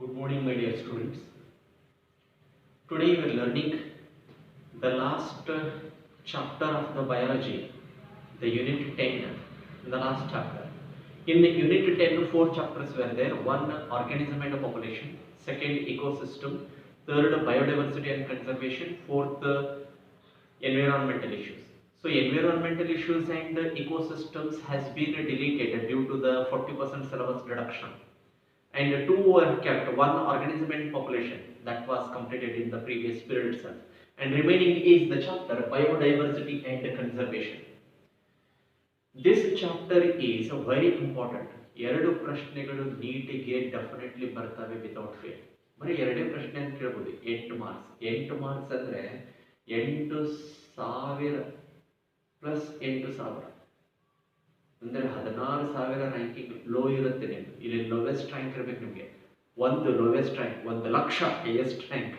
Good morning, my dear students. Today we are learning the last chapter of the biology, the unit 10, the last chapter. In the unit 10, four chapters were there. One, organism and population. Second, ecosystem. Third, biodiversity and conservation. Fourth, environmental issues. So environmental issues and ecosystems has been deleted due to the 40% syllabus reduction. And two were kept, one organism and population that was completed in the previous period itself, and remaining is the chapter biodiversity and conservation. This chapter is very important. ಎರಡು ಪ್ರಶ್ನೆಗಳು ನೀಟಿಗೆ definitely ಬರ್ತವೆ without fail. ಬರೀ ಎರಡೇ ಪ್ರಶ್ನೆ ಅಂತ ಕೇಳ್ಬೋದು. 8 marks. 8 marks ಅಂದ್ರೆ 8,000 plus 8,000 ಅಂದ್ರೆ 16,000 ರ್ಯಾಂಕಿಂಗ್ ಲೋ ಇರುತ್ತೆ. ನಿಮ್ಗೆ ಇಲ್ಲಿ ಲೋವೆಸ್ಟ್ ರ್ಯಾಂಕ್ ಇರಬೇಕು. ನಿಮಗೆ ಒಂದು lowest rank, 1,00,000 highest rank.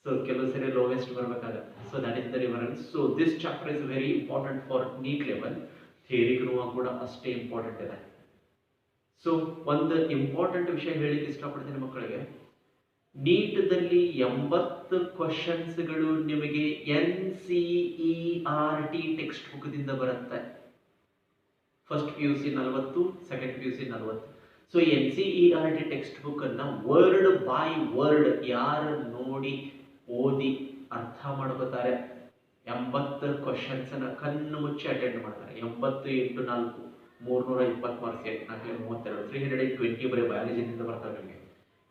So ಕೆಲವು ಸರಿ ಲೋವೆಸ್ಟ್ ಬರಬೇಕಾಗತ್ತೆ. So that is the difference. So this chapter is very important for NEET level. ಥಿಯರಿಗೂ ಕೂಡ ಅಷ್ಟೇ ಇಂಪಾರ್ಟೆಂಟ್ ಇದೆ. ಸೊ ಒಂದು ಇಂಪಾರ್ಟೆಂಟ್ ವಿಷಯ ಹೇಳಿಕ್ಕೆ ಇಷ್ಟಪಡ್ತೀನಿ ಮಕ್ಕಳಿಗೆ. ನೀಟ್ದಲ್ಲಿ 80 ಕ್ವಶನ್ಸ್ಗಳು ನಿಮಗೆ NCERT ಟೆಕ್ಸ್ಟ್ ಬುಕ್ದಿಂದ ಬರುತ್ತೆ. First PUC 40, second PUC 40. So NCERT text book ಅನ್ನ ವರ್ಡ್ ಬೈ ವರ್ಡ್ ಯಾರು ನೋಡಿ ಓದಿ ಅರ್ಥ ಮಾಡ್ಕೋತಾರೆ 80 ಕ್ವಶನ್ಸ್ ಅನ್ನ ಕಣ್ಣು ಮುಚ್ಚಿ ಅಟೆಂಡ್ ಮಾಡ್ತಾರೆ. 80 × 4 320 ಮಾರ್ಕ್ಸ್. 32 320 ಬರೀ ಬಯಾಲಜಿನಿಂದ ಬರ್ತಾರೆ ನಿಮಗೆ.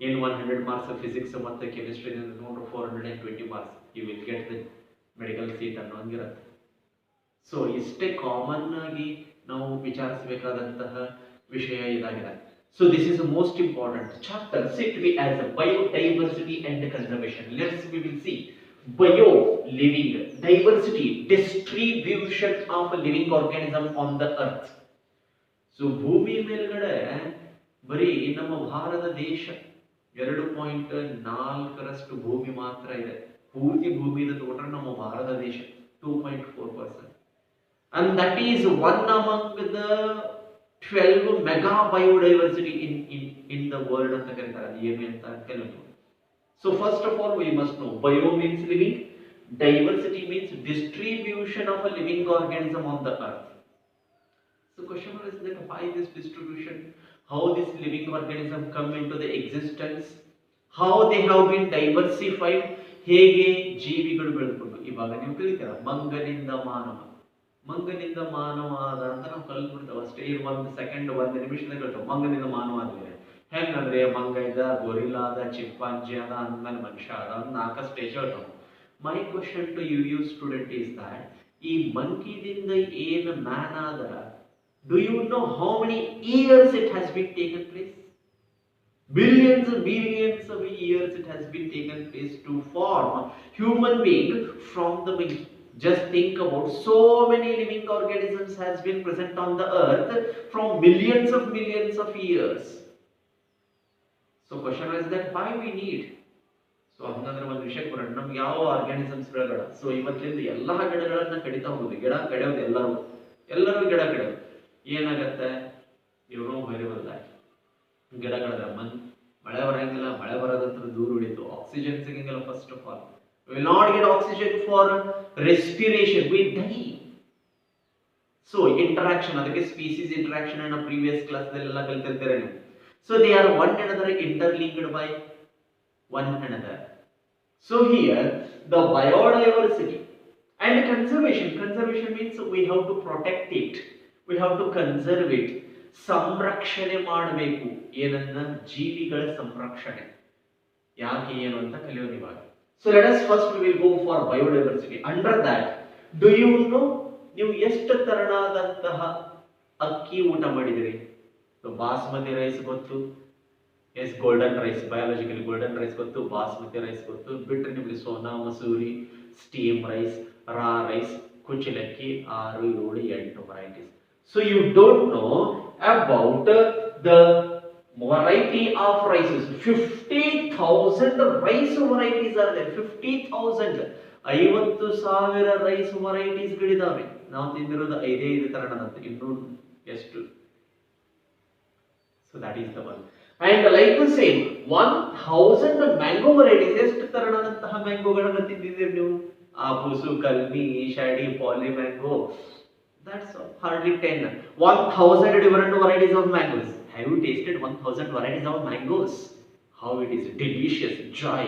ಏನು 100 ಮಾರ್ಕ್ಸ್ ಫಿಸಿಕ್ಸ್ ಮತ್ತು ಕೆಮಿಸ್ಟ್ರಿನಿಂದ ನೋಡ್ರೆ 420 marks. You will get the medical seat ಅನ್ನೋ ಹಂಗಿರುತ್ತೆ. ಸೊ ಇಷ್ಟೇ ಕಾಮನ್ ಆಗಿ ನಾವು ವಿಚಾರಿಸಬೇಕಾದಂತಹ ವಿಷಯ ಇದಾಗಿದೆ. So this is most important chapter. Sit with as biodiversity and conservation. Let's we will see bio living, diversity, distribution of a living organism on the earth. So ಭೂಮಿ ಮೇಲ್ಗಡೆ ಬರೀ ನಮ್ಮ ಭಾರತ ದೇಶ 2.4ರಷ್ಟು ಭೂಮಿ ಮಾತ್ರ ಇದೆ. ಪೂರ್ತಿ ಭೂಮಿಯಿಂದ ತಗೊಂಡ್ರೆ ನಮ್ಮ ಭಾರತ ದೇಶ 2.4%. and that is one among the 12 mega biodiversity in the world ಅಂತ ಕರೀತಾರೆ. ಅದು ಏನು ಅಂತ ಕೆಲವು. So first of all we must know bio means living, diversity means distribution of a living organism on the earth. So question is that why this distribution, how this living organism come into the existence, how they have been diversified, ಹೇಗೆ ಜೀವಿಗಳು ಬೆಳೆದುಕೊಂಡು. ಇವಾಗ ನೀವು ಕಲಿತೀರ ಮಂಗನಿಂದ ಮಾನವ, ಮಂಗನಿಂದ ಮಾನವ ಆದ ಅಂತ ನಾವು ಕಲ್ತ್ಬಿಡ್ತೇವೆ ಅಷ್ಟೇ. 1 ಸೆಕೆಂಡ್ 1 ನಿಮಿಷದಾಗ ಹೇಳ್ತೇವೆ ಮಂಗನಿಂದ ಮಾನವ ಆದ್ಮೇಲೆ. ಹೆಂಗಂದ್ರೆ ಮಂಗ ಇದ್ದ, ಗೊರಿಲ್ಲಾ ಆದ, ಚಿಂಪಾಂಜಿ ಆದ, ಅಂದ್ಮೇಲೆ ಮನುಷ್ಯ ಆದ, ಒಂದು 4 ಸ್ಟೇಜ್ ಹೇಳ್ತಾವ. My question to you student is that ಈ ಮಂಕಿದಿಂದ ಏನು ಮ್ಯಾನ್ ಆದರ, do you know how many years it has been taken place? Billions of years it has been taken place to form human being from the monkey. Just think about, so many living organisms has been present on the earth from millions of years. So question is that why we need. So ಹಂಗಂದ್ರೆ ಒಂದು ವಿಷಯಕ್ಕೆ ಬರೋಣ. ನಮ್ಗೆ ಯಾವ organisms ಗಳ. So ಇವತ್ತಿಂದ ಎಲ್ಲಾ ಗಿಡಗಳನ್ನ ಕಡಿತಾ ಹೋಗುದು. ಗಿಡ ಕಡಿಯೋದು ಎಲ್ಲರೂ ಗಿಡ ಕಡಿಯೋದು. ಏನಾಗತ್ತೆ? ಇವರು ವೇರಿಯಬಲ್ ಆಗಿ ಗಿಡಗಳದ ಮಳೆ ಬರಂಗಿಲ್ಲ, ಮಳೆ ಬರೋದಂತ್ರ ದೂರ ಉಳಿತು. ಆಕ್ಸಿಜನ್ ಸಿಗಂಗಿಲ್ಲ. First of all we will not get oxygen for respiration, we die. So interaction, ಅದಕ್ಕೆ species interaction ಅನ್ನ previous class ದಲ್ಲೆಲ್ಲ ಕಲಿತಿರ್ತೀರ ನೀವು. So they are one another interlinked by one another. So here the biodiversity and conservation means we have to protect it, we have to conserve it. ಸಂರಕ್ಷಣೆ ಮಾಡಬೇಕು. ಏನನ್ನ? ಜೀವಿಗಳ ಸಂರಕ್ಷಣೆ. ಯಾಕೆ ಏನು ಅಂತ ಕಲಿಯೋದು ಇವಾಗ. So let us first we will go for biodiversity. Under that, do you know ನೀವು ಎಷ್ಟು ತರನಾದಂತಹ ಅಕ್ಕಿ ಊಟ ಮಾಡಿದಿರಿ? ಸೊ ಬಾಸ್ಮತಿ ರೈಸ್ ಗೊತ್ತು, yes golden rice, biologically golden rice ಗೊತ್ತು, ಬಾಸ್ಮತಿ ರೈಸ್ ಗೊತ್ತು. ಬಿಟ್ಟರೆ ನಿಮಗೆ Sona Masuri, steam rice, raw rice, ಕುಚಲಕ್ಕಿ 6, 7, 8 varieties. So you don't know about the variety of rices. 50,000 rice varieties are there. 50,000 50,000 rice varieties ಗಳಿದಾವೆ. ನಾವು ತಿಂದಿರೋದು 5 ತರನದಂತೆ. ಇನ್ನು ಎಷ್ಟು? So that is the one. And like the same 1000 mango varieties. ಎಷ್ಟು ತರನಾದಂತಹ ಮ್ಯಾಂಗೋಗಳನ್ನು ತಿಂದಿದ್ದೀರಿ ನೀವು? ಆಪೂಸು, ಕಲ್ಮಿ, ಶಾಡಿ, ಪಾಲಿ mango. That's hardly 10. 1000 different varieties of mangoes. Have you tasted 1000 varieties of mangoes? How it is delicious, joy.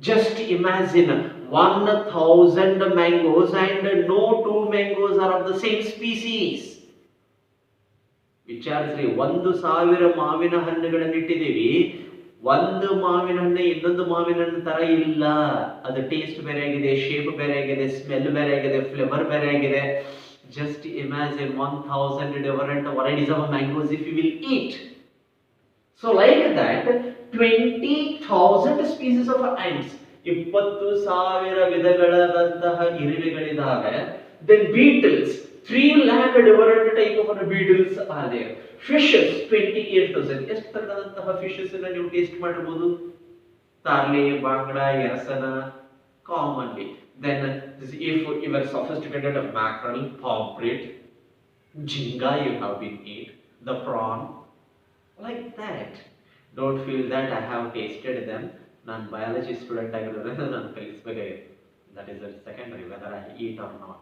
Just imagine 1000 mangoes and no two mangoes are of the same species. ವಿಚಾರಿಸ್ರಿ, 1000 ಮಾವಿನ ಹಣ್ಣುಗಳನ್ನು ಇಟ್ಟಿದ್ದೀವಿ, ಒಂದು ಮಾವಿನ ಹಣ್ಣು ಇನ್ನೊಂದು ಮಾವಿನ ಹಣ್ಣು ತರ ಇಲ್ಲ. ಅದು ಟೇಸ್ಟ್ ಬೇರೆ ಆಗಿದೆ, ಶೇಪ್ ಬೇರೆ ಆಗಿದೆ, ಸ್ಮೆಲ್ ಬೇರೆ ಆಗಿದೆ, ಫ್ಲೇವರ್ ಬೇರೆ ಆಗಿದೆ. Just imagine 1000 different varieties of mangoes if you will eat. So like that 20,000 species of ants, 20,000 ವಿಧಗಳಾದಂತಹ ಇರುವೆಗಳಿದ್ದಾವೆ. Then beetles, 3 lakh different type of beetles are there. Fishes, 28,000. ಎಷ್ಟು ತರನಾದಂತಹ ಫಿಶಸ್ ಅನ್ನು ನೀವು ಟೇಸ್ಟ್ ಮಾಡಬಹುದು? ತಾರ್ಲೆ, ಬಾಂಗ್ಡಾ, ಎರಸನ commonly. Then if you are sophisticated, mackerel, pomfret, jhinga you have been eat, the prawn, like that. Don't feel that I have tasted them. Nan biology student ಆಗಿರೋದ್ರಿಂದ ನಾನು ಕಲಿಸಬೇಕಾಗಿದೆ. That is the secondary, whether I eat or not.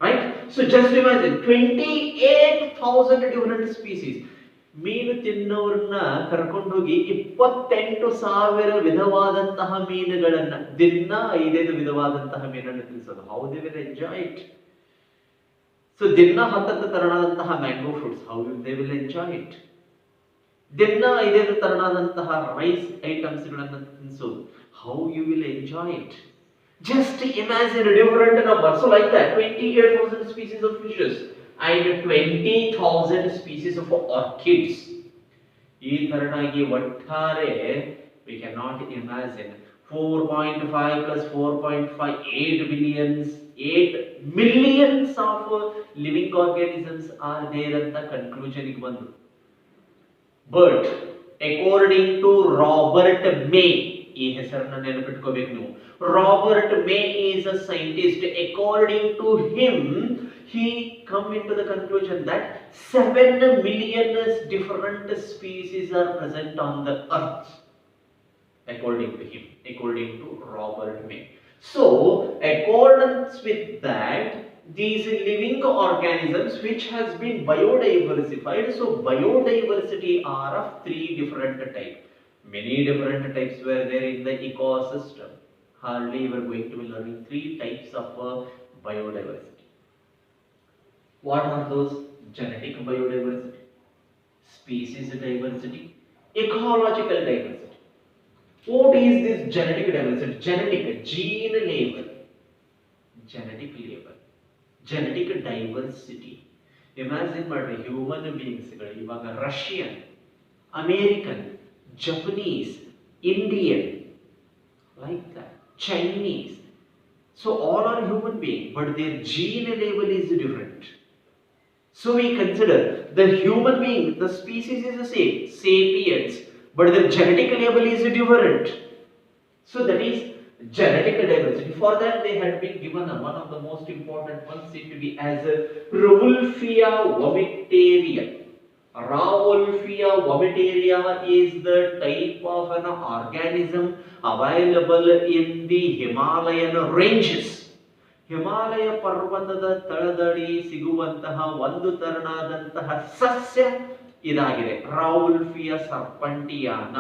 Right? So just imagine 28,000 different species. ಮೀನು ತಿನ್ನೋರನ್ನ ಕರ್ಕೊಂಡೋಗಿ 28,000 ವಿಧವಾದಂತಹ ಮೀನುಗಳನ್ನ ದಿನ 5 ವಿಧವಾದಂತಹ ಮೀನನ್ನು ತಿನ್ನಿಸೋದು. How they will enjoy it. So ದಿನ 10 ತರನಾದಂತಹ mango fruits, how they will enjoy it. ದಿನ 5 ತರನಾದಂತಹ ರೈಸ್ ಐಟಮ್ಸ್ ಗಳನ್ನ ತಿನ್ನಿಸೋದು, how you will enjoy it. Just imagine different numbers. So like that 28,000 species of fishes and 20,000 species of orchids. ಈ ತರನಾಗಿ ಒಟ್ಟಾರೆ we cannot imagine 4.5 plus 4.5 8 billions 8 millions of living organisms are there ಅಂತ conclusion ಗೆ ಬಂದು. But according to Robert May, ಈ ಹೆಸರನ್ನ ನೆನಪಿಟ್ಕೋಬೇಕು ನೀವು. Robert May is a scientist. According to him, he come into the conclusion that 7 million different species are present on the earth. According to him, according to Robert May. So, accordance with that, these living organisms which has been biodiversified. So, biodiversity are of 3 different types. Many different types were there in the ecosystem. Hardly we are going to be learning 3 types of biodiversity. What are those? Genetic biodiversity, species diversity, ecological diversity. What is this genetic diversity? Genetic, gene level, genetic level, genetic diversity. Imagine ಮಾಡ್ರಿ, human beings ಗಳು ಇವಾಗ Russian, American, Japanese, Indian, like that, Chinese. So all are human beings, but their gene level is different. So we consider the human being, the species is the same, sapiens, but their genetic level is different. So that is genetic diversity. For that they had been given one of the most important ones, it to be as a Rauwolfia vomitaria. Rauwolfia vomitaria is the type of an organism available in the Himalayan ranges. Himalaya ಪರ್ವತದ ತಳದಡಿ ಸಿಗುವಂತಹ ಒಂದು ತರನಾದಂತಹ ಸಸ್ಯ ಇದಾಗಿದೆ, ರಾವುಲ್ಫಿಯಾ ಸರ್ಪಂಟಿಯಾನ.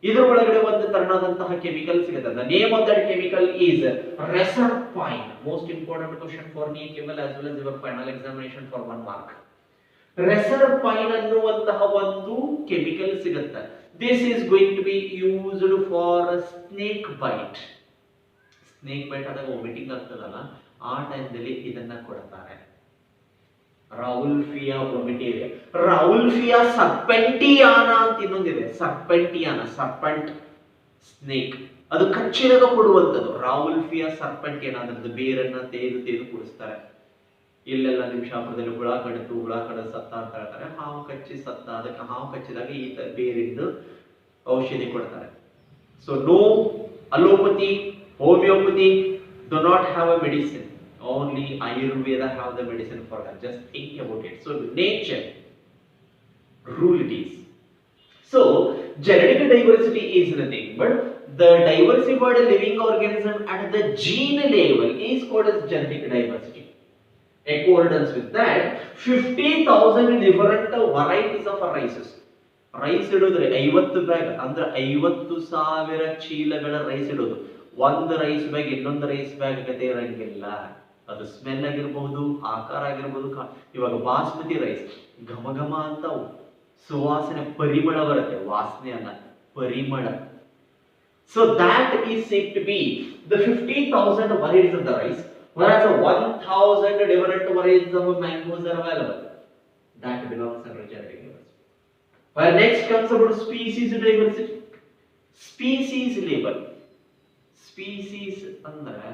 ಇದರ ಒಳಗಡೆ ಒಂದು ತರನಾದಂತಹ chemical ಸಿಗುತ್ತೆ. The name of that chemical is reserpine. Most important question for NEET level as well as your final examination for 1 mark. Reserpine ಅನ್ನುವಂತಹ ಒಂದು ಕೆಮಿಕಲ್ ಸಿಗುತ್ತೆ. This is going to be used for snake bite. Snake byte ಆದಾಗ vomiting ಆಗ್ತದಲ್ಲ, ಆ ಟೈಮ್ದಲ್ಲಿ ಇದನ್ನ ಕೊಡ್ತಾರೆ. ರಾವುಲ್ಫಿಯಾ ವೊಮಿಟೇರಿಯಾ. ರಾವುಲ್ಫಿಯಾ ಸರ್ಪೆಂಟಿಯಾನ ಅಂತ ಇನ್ನೊಂದಿದೆ, ಸರ್ಪೆಂಟಿಯಾನ, ಸರ್ಪೆಂಟ್ ಸ್ನೇಕ್, ಅದು ಕಚ್ಚಿದಾಗ ಕೊಡುವಂಥದ್ದು. ರಾವುಲ್ಫಿಯಾ ಸರ್ಪೆಂಟಿಯಾನ, ಅದರದ್ದು ಬೇರನ್ನ ತೆಗೆದು ಕುಡಿಸ್ತಾರೆ. ಇಲ್ಲೆಲ್ಲ ನಿಮಿಷಾಪುರದಲ್ಲಿ ಹುಳ ಕಡಿದು ಸತ್ತ ಅಂತ ಹೇಳ್ತಾರೆ. ಹಾವು ಕಚ್ಚಿ ಸತ್ತ, ಅದಕ್ಕೆ ಹಾವು ಕಚ್ಚಿದಾಗ ಈ ಬೇರಿಂದು ಔಷಧಿ ಕೊಡ್ತಾರೆ. So no allopathy, homeopathy do not have a medicine. Only Ayurveda have the medicine for that. Just think about it. So nature rule it is. So So genetic diversity is nothing but the diversified living organism at the gene level is called as genetic diversity. Accordance with that, 50,000 different varieties of rices. Rice ಇಡೋದ್ರಿ 50 bag ಅಂದ್ರೆ 50,000 ಚೀಲಗಳ rice ಇಡೋದು. ಒಂದು rice bag ಇನ್ನೊಂದು rice bag ಗತೆ ಇರಂಗಿಲ್ಲ. ಅದು smell ಆಗಿರಬಹುದು, ಆಕಾರ ಆಗಿರಬಹುದು. ಇವಾಗ ಬಾಸ್ಮತಿ ರೈಸ್ ಘಮ ಘಮ ಅಂತ ಸುವಾಸನೆ ಪರಿಮಳ ಬರುತ್ತೆ, ವಾಸನೆ ಅಲ್ಲ ಪರಿಮಳ. So that is said to be the 50,000 varieties of the rice, whereas 1,000 different varieties of mangoes are available. That belongs under genetic diversity. Where next comes about species diversity. Species label. Species ಅಂದ್ರೆ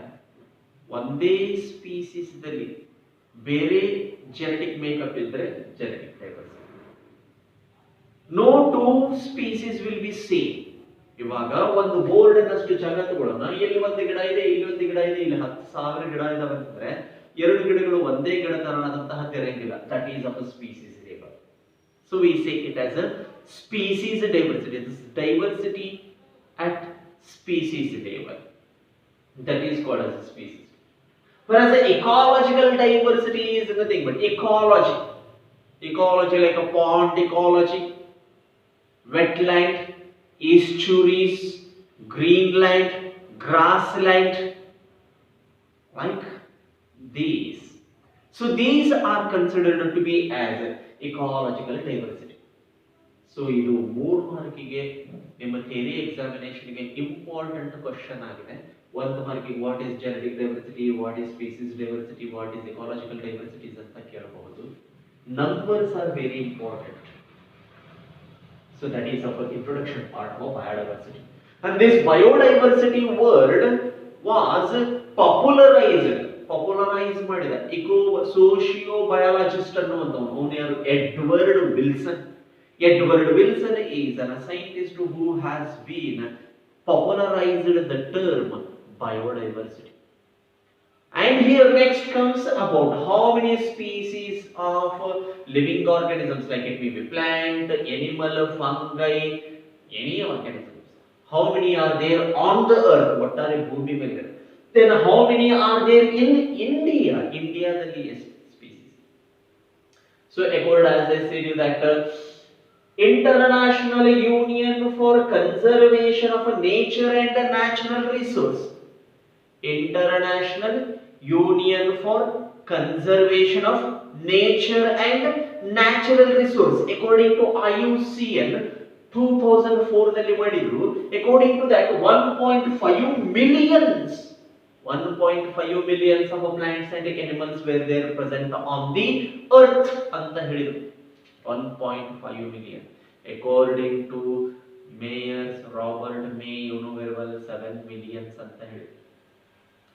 ಒಂದೇ species ದಲ್ಲಿ ಬೇರೆ genetic makeup ಇದ್ರೆ genetic diversity. No two species will be same. ಇವಾಗ ಒಂದು board ನಷ್ಟು ಜಾಗ ತಗೊಳ್ಳೋಣ, ಇಲ್ಲಿ ಒಂದು ಗಿಡ ಇದೆ, ಇಲ್ಲಿ ಒಂದು ಗಿಡ ಇದೆ, ಇಲ್ಲಿ 10,000 ಗಿಡ ಇದಾವೆ ಅಂತಂದ್ರೆ ಎರಡು ಗಿಡಗಳು ಒಂದೇ ಗಿಡ ತರನಾದಂತಹ ತೆರೆಯಂಗಿಲ್ಲ. ದಟ್ ಈಸ್ ಆಫ್ ಸ್ಪೀಸೀಸ್ ಲೇಬಲ್. So we say it as a species diversity. This is diversity at species level. That is called as a species. Whereas the ecological diversity is nothing but ecology. Ecology like a pond ecology, wetland, estuaries, greenland, grassland, like these. So these are considered to be as ecological diversity. So ಇದು 3 ಮಾರ್ಕಿಗೆ ನಿಮ್ಮ theory examination ಗೆ important question ಆಗಿದೆ. 1 ಮಾರ್ಕಿಗೆ what is genetic diversity, what is species diversity, what is ecological diversities ಅಂತ ಕೇಳಬಹುದು. Numbers are very important. So that is our introduction part of biodiversity. And this biodiversity word was popularized ಮಾಡಿದ socio biologist ಅನ್ನುವಂಥವನು. ಅವನು ಯಾರು? Edward Wilson. Edward Wilson is a scientist who has been popularized the term biodiversity. And here next comes about how many species of living organisms, like it may be plant, animal, fungi, any organisms. How many are there on the earth? What are bhumi ಮೇಲೆ? Then how many are there in India? India ದಲ್ಲಿ ಎಷ್ಟು species? So according as I said you that International Union for Conservation of Nature and Natural Resource. International Union for Conservation of Nature and Natural Resource. According to IUCN 2004 ನಲ್ಲಿ ಮಾಡಿದ್ರು. According to that 1.5 millions of plants and animals were there present on the earth ಅಂತ ಹೇಳಿದ್ರು. 1.5 million. According to Mayer's Robert May, you know very well 7 million ಅಂತ ಹೇಳಿ.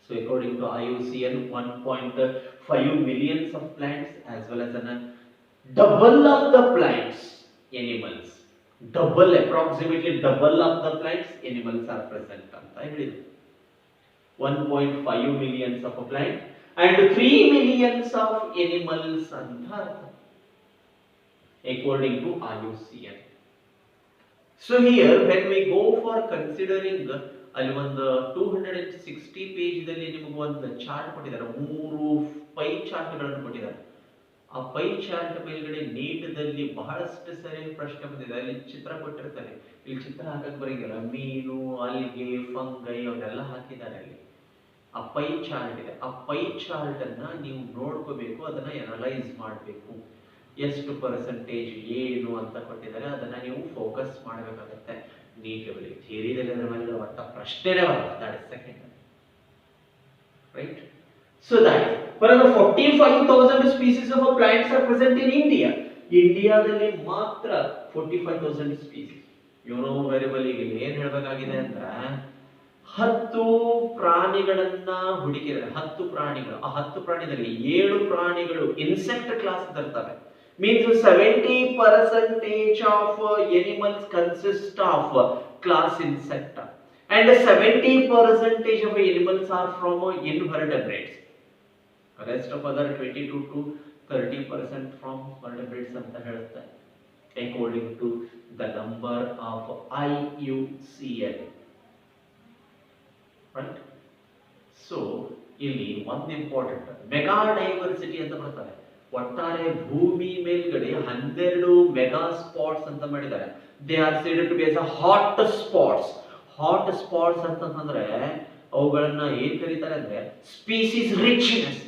So according to IUCN 1.5 millions of plants as well as double of the plants, animals. Approximately double of the plants, animals are present ಅಂತ ಹೇಳಿದ್ರು. 1.5 millions of plants and 3 millions of animals ಅಂತ according to IUCN. So here when we go for considering ಅಲ್ಲಿ ಒಂದು 260 page ದಲ್ಲಿ ನಿಮಗೆ ಒಂದು chart ಕೊಟ್ಟಿದ್ದಾರೆ, 3 pi chart ಗಳನ್ನು ಕೊಟ್ಟಿದ್ದಾರೆ. ಆ ಪೈ ಚಾರ್ಟ್ ಮೇಲ್ಗಡೆ ನೀಟದಲ್ಲಿ ಬಹಳಷ್ಟು ಸರಿ ಪ್ರಶ್ನೆ ಬಂದಿದೆ. ಅಲ್ಲಿ ಚಿತ್ರ ಕೊಟ್ಟಿರ್ತಾರೆ, ಇಲ್ಲಿ ಚಿತ್ರ ಹಾಕಕ್ ಬರಂಗಿಲ್ಲ. ಮೀನು, ಅಲ್ಗೆ, ಫಂಗೈ ಅವನ್ನೆಲ್ಲ ಹಾಕಿದ್ದಾರೆ. ಅಲ್ಲಿ ಆ ಪೈ ಚಾರ್ಟ್ ಇದೆ. ಆ ಪೈ ಚಾರ್ಟ್ ಅನ್ನ ನೀವು ನೋಡ್ಕೋಬೇಕು, ಅದನ್ನ ಅನಲೈಸ್ ಮಾಡಬೇಕು. ಎಷ್ಟು ಪರ್ಸೆಂಟೇಜ್ ಏನು ಅಂತ ಕೊಟ್ಟಿದ್ದಾರೆ, ಅದನ್ನ ನೀವು ಫೋಕಸ್ ಮಾಡಬೇಕಾಗುತ್ತೆ. ನೀಟಲ್ಲಿ ಥಿಯರಿದಲ್ಲಿ ಅದರ ಮೇಲೆ ಒಟ್ಟ ಪ್ರಶ್ನೆನೇ ಬರಲ್ಲ. That is second, right? So that for the 45,000 species of plants are present in India. ಇಂಡಿಯಾದಲ್ಲಿ ಮಾತ್ರ 45,000 species. You know very well. ಈಗ ಏನ್ ಹೇಳಬೇಕಾಗಿದೆ ಅಂದ್ರೆ 10 ಪ್ರಾಣಿಗಳನ್ನ ಹುಡುಕಿದ್ದಾರೆ. 10 ಪ್ರಾಣಿಗಳು. ಆ 10 ಪ್ರಾಣಿಗಳಲ್ಲಿ 7 ಪ್ರಾಣಿಗಳು ಇನ್ಸೆಕ್ಟ್ ಕ್ಲಾಸ್ ಇರ್ತವೆ. Means 70% of animals consist of class insecta and 70% of animals are from invertebrates. Rest of other 22 to 30% from vertebrates ಅಂತ ಹೇಳುತ್ತೆ. according to the number of IUCN, right? So ಇಲ್ಲಿ ಒಂದು ಇಂಪಾರ್ಟೆಂಟ್ ಮೆಗಾ ಡೈವರ್ಸಿಟಿ ಅಂತ ಬರ್ತಾರೆ. ಒಟ್ಟಾರೆ ಭೂಮಿ ಮೇಲ್ಗಡೆ 12 ಮೆಗಾ ಸ್ಪಾಟ್ಸ್ ಅಂತ ಮಾಡಿದ್ದಾರೆ. They are said to be as a hot spots. Hot spots ಅಂತಂದ್ರೆ ಅವುಗಳನ್ನ ಏನ್ ಕರೀತಾರೆ ಅಂದ್ರೆ ಸ್ಪೀಸೀಸ್ ರಿಚ್ನೆಸ್.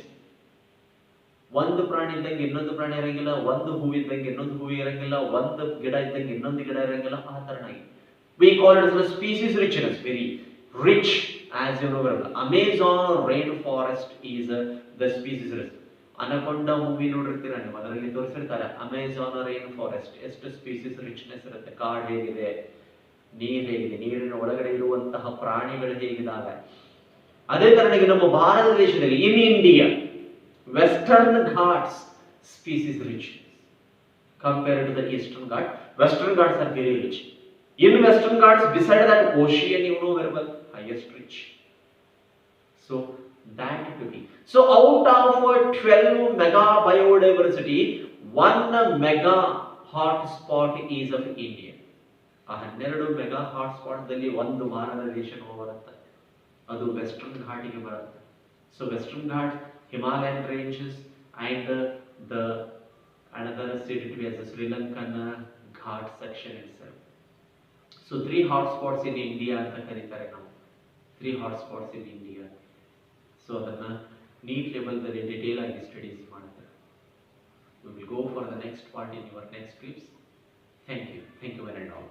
ಒಂದು ಪ್ರಾಣಿ ಇದ್ದಂಗೆ ಇನ್ನೊಂದು ಪ್ರಾಣಿ ಇರಂಗಿಲ್ಲ, ಒಂದು ಹೂವು ಇದ್ದಂಗೆ ಇನ್ನೊಂದು ಹೂವು ಇರಂಗಿಲ್ಲ, ಒಂದು ಗಿಡ ಇದ್ದಂಗೆ ಇನ್ನೊಂದು ಗಿಡ ಇರಂಗಿಲ್ಲ, ಆ ತರನಾಗಿ we call it as species richness, very rich. As you know, Amazon rainforest is the species rich. Anaconda movie ನೋಡಿರ್ತೀರ ನೀವು, ಅದರಲ್ಲಿ ತೋರಿಸಿರ್ತಾರೆ ಅಮೆಜಾನ್ ರೈನ್ ಫಾರೆಸ್ಟ್ ಎಷ್ಟು ಸ್ಪೀಸೀಸ್ ರಿಚ್ನೆಸ್ ಇರುತ್ತೆ, ಕಾಡು ಹೇಗಿದೆ, ನೀರು ಹೇಗಿದೆ, ನೀರಿನ ಒಳಗಡೆ ಇರುವಂತಹ ಪ್ರಾಣಿಗಳು ಹೇಗಿದ್ದಾವೆ. ಅದೇ ತರನಾಗಿ ನಮ್ಮ ಭಾರತ ದೇಶದಲ್ಲಿ in India western Ghats species rich compared to the eastern Ghat. Western Ghats are very rich. In Western Ghats, beside that ocean, you know where the highest rich. So that could be. So out of 12 mega biodiversity, 1 mega hotspot is of India. ಆ 12 mega hotspot ದಲ್ಲಿ ಒಂದು ಭಾರತ ದೇಶ ಬರುತ್ತೆ, ಅದು western ಘಾಟಿಗೆ ಬರುತ್ತೆ. So western ghat, Himalayan ranges and the another stated to be as the Sri Lankan Ghat section itself. So 3 hotspots in India anta karitare ನಾವು, 3 hotspots in India. So ಅದನ್ನ neat level ದಲ್ಲಿ detail ಆಗಿ studies ಮಾಡ್ತಾರೆ. We will go for the next part in your next clips. Thank you very much.